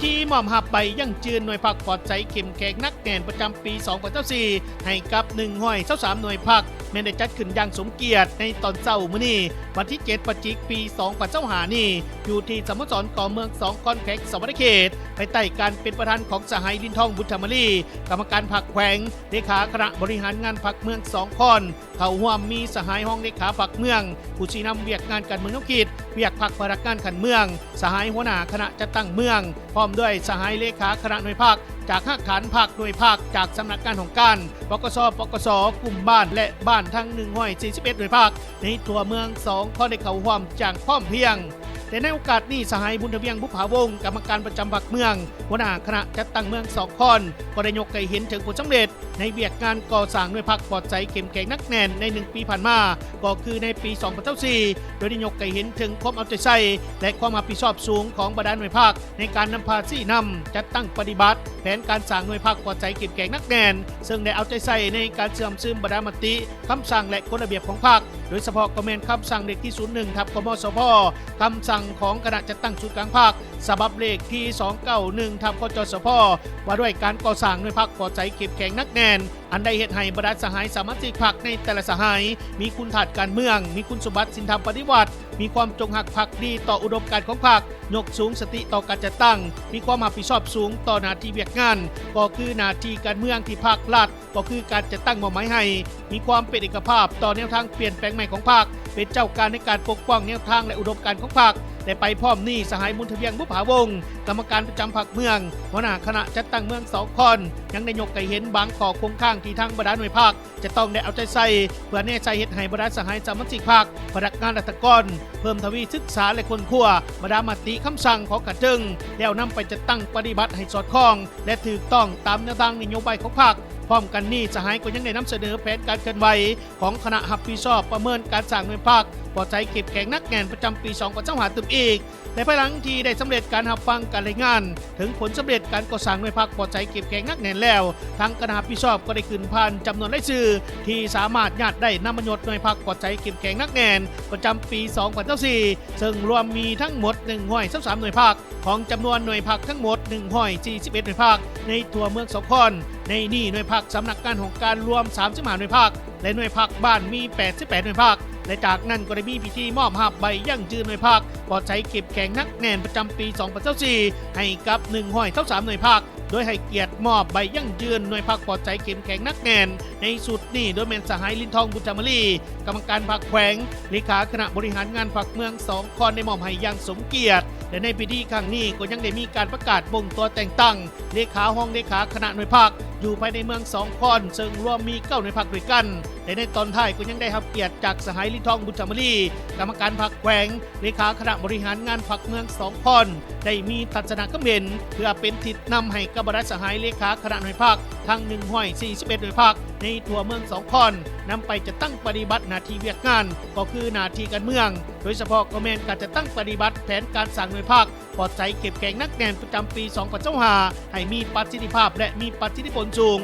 ธีมอบหับใบยั่งยืนหน่วยพักปลอดใจเข้มแข็งนักแน่นประจำปี2024ให้กับ123หน่วยพักแม้ได้จัดขึ้นอย่างสมเกียรติในตอนเช้ามื้อนี้วันที่7พฤศจิกายนปี2025นี้อยู่ที่สโมสรก่อเมือง2คอนแขกสวรรณเขตภายใต้การเป็นประธานของสหายลินทองบุตรมลีกรรมการพรรคแขวงเลขาคณะบริหารงานพรรคเมือง2คอนเข้าร่วมมีสหายห้องเลขาพรรคเมืองผู้ชี้นำเวียกงานการเมืองท้องถิ่นเวียกพรรคพนักงานขันเมืองสหายหัวหน้าคณะจัดตั้งเมืองพร้อมด้วยสหายเลขาคณะหน่วยพรรคจากห้าฐานภาคหน่วยภาคจากสำนักงานของการปกสกลุ่มบ้านและบ้านทั้ง141หน่วยภาคในตัวเมือง2ข้อได้เข้าร่วมอย่างพร้อมเพรียงแต่ในโอกาสนี้สหายบุญทเวียงบุภาวงศ์กรรมการประจำพรรคเมืองหัวหน้าคณะจัดตั้งเมือง2คอนก็ได้ยกให้เห็นถึงผลสำเร็จในเวียกงานก่อสร้างหน่วยพรรคปลอดใจเข้มแข็งนักแน่นใน1ปีผ่านมาก็คือในปี2024โดยได้ยกให้เห็นถึงความเอาใจใส่และความรับผิดชอบสูงของบรรดาหน่วยพรรคในการนำพาที่นำจัดตั้งปฏิบัติแผนการสร้างหน่วยพรรคปลอดใจเข้มแข็งนักแน่นซึ่งได้เอาใจใส่ในการเสื่อมซึมบรรดามติคำสั่งและกฎระเบียบของพรรคโดยเฉพาะคอมเมนต์คำสั่งเลขที่01ทับกมสพคำสั่งของคณะจัดตั้งศูนย์กลางภาคฉบับเลขที่291ทับกจสพว่าด้วยการก่อสร้างหน่วยพรรคปลอดใจเข้มแข็งนักแน่นอันได้เหตุให้บรรดาสหายสามัคคีพรรคในแต่ละสหายมีคุณฐานการเมืองมีคุณสมบัติศีลธรรมปฏิวัติมีความจงรักภักดีต่ออุดมการณ์ของพรรคยกสูงสติต่อการจัดตั้งมีความรับผิดชอบสูงต่อหน้าที่เวียกงานก็คือหน้าที่การเมืองที่พรรครัฐก็คือการจัดตั้งมอบหมายให้มีความเป็นเอกภาพต่อแนวทางเปลี่ยนแปลงใหม่ของพรรคเป็นเจ้าการในการปกป้องแนวทางและอุดมการณ์ของพรรคและไปพร้อมนี้สหายบุญทเวียงบุภาวงศ์กรรมการประจำพรรคเมืองหัวหน้าคณะจัดตั้งเมือง2คอนยังได้ยกให้เห็นบางข้อคงข้างที่ทางบรรดาหน่วยพรรคจะต้องได้เอาใจใส่เพื่อแน่ใจเหตุให้บรรดาสหายสามัคคีพรรคพนักงานราชการเพิ่มทวีศึกษาและคนขั้วบรรดามติคำสั่งของกระจึงแล้วนำไปจัดตั้งปฏิบัติให้สอดคล้องและถูกต้องตามแนวทางนโยบายของพรรคพร้อมกันนี้สหายก็ยังได้นำเสนอแผนการเคลื่อนไหวของคณะรับผิดชอบประเมินการสร้างหน่วยพรรคปลอดใจเข้มแข็งนักแน่นประจำปี2025ตึมอีกในภายหลังที่ได้สำเร็จการรับฟังการรายงานถึงผลสำเร็จการก่อสร้างหน่วยพรรคปลอดใจเข้มแข็งนักแน่นแล้วทางคณะรับผิดชอบก็ได้ขึ้นผ่านจำนวนรายชื่อที่สามารถญาติได้นำมาโยนหน่วยพรรคปลอดใจเข้มแข็งนักแน่นประจำปี2024ซึ่งรวมมีทั้งหมด123หน่วยพรรคของจำนวนหน่วยพรรคทั้งหมด141หน่วยพรรคในทั่วเมืองสกลในนี่หน่วยพรรคสำนักงานของการรวม35หน่วยพรรคและหน่วยพรรคบ้านมี88หน่วยพรรคและจากนั้นก็ได้มีพิธีมอบหับใบยั่งยืนหน่วยพรรคปลอดใจเข้มแข็งนักแน่นประจำปี2024ให้กับ123หน่วยพรรคโดยให้เกียรติมอบใบยั่งยืนหน่วยพรรคปลอดใจเข้มแข็งนักแน่นในสุดนี้โดยแมนสหายลินทองบุตรมลีกรรมการพรรคแขวงเลขาคณะบริหารงานพรรคเมือง2คอนได้มอบให้อย่างสมเกียรติและในพิธีครั้งนี้ก็ยังได้มีการประกาศบ่งตัวแต่งตั้งเลขาห้องเลขาคณะหน่วยพรรคอยู่ภายในเมือง2คอนซึ่งรวมมี9หน่วยพรรคด้วยกันและในตอนท้ายก็ยังได้รับเกียรติจากสหายลินทองบุตรมลีกรรมการพรรคแขวงเลขาคณะบริหารงานพรรคเมือง2คอนได้มีทัศนคติเห็นเพื่อเป็นทิศนำให้กับบรรดาสหายเลขาคณะหน่วยพรรคทั้ง141หน่วยพรรคในทั่วเมือง2คอนนำไปจะตั้งปฏิบัติหน้าที่เวียกงานก็คือหน้าที่การเมืองโดยเฉพาะคอมเมนต์การจะตั้งปฏิบัติแผนการสร้างหน่วยพรรคปลอดใจเข้มแข็งนักแน่นประจำปี2025ให้มีประสิทธิภาพและมีประสิทธิผลสูง